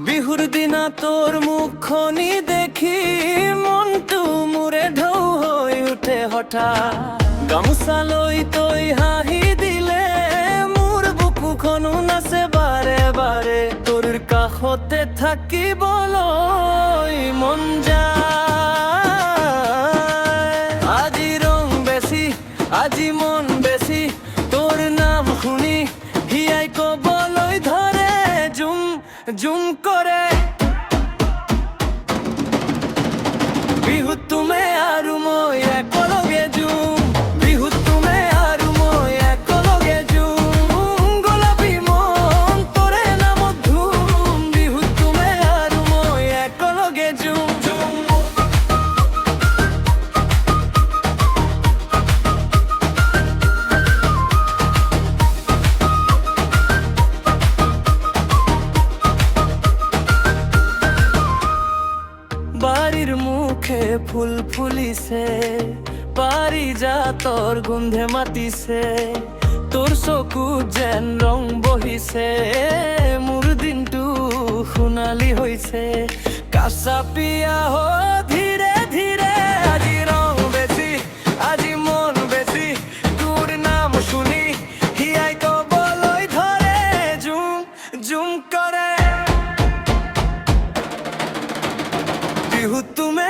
বিহুর দিনা তোর মুখনি দেখি মনটু মুরে ঢৌ হয়ে উঠে হঠাৎ। গামোচা লৈ তই হাঁহি দিলে মোৰ বুকুখনো নাচে বাৰে বাৰে। তোৰ কাষতে থাকিবলৈ মন যায়। আজি ৰং বেছি, আজি মন বেছি, তোৰ নাম শুনি হিয়াই কবলৈ ধৰে জুম জুম কৰে। বিহুত তুমি আৰু মই একেলগে জুম, বিহুত তুমি আৰু মই একেলগে জুম। গোলাপী মন তোৰে নামত ধুম, বিহুত তুমি আৰু মই একেলগে জুম জুম। বাড়ির মুখে ফুল ফুলিছে, পাৰিজাতৰ গোন্ধে মাতিছে। তোৰ চকুত যেন ৰং বহিছে, মোৰ দিনটো সোণালী হৈছে। কাঁচা পিয়া ধীৰে ধীৰে, আজি ৰং বেছি, আজি মন বেছি, তোৰ নাম শুনি হিয়াই কবলৈ ধৰে জুম জুম কৰে। বিহুত তুমি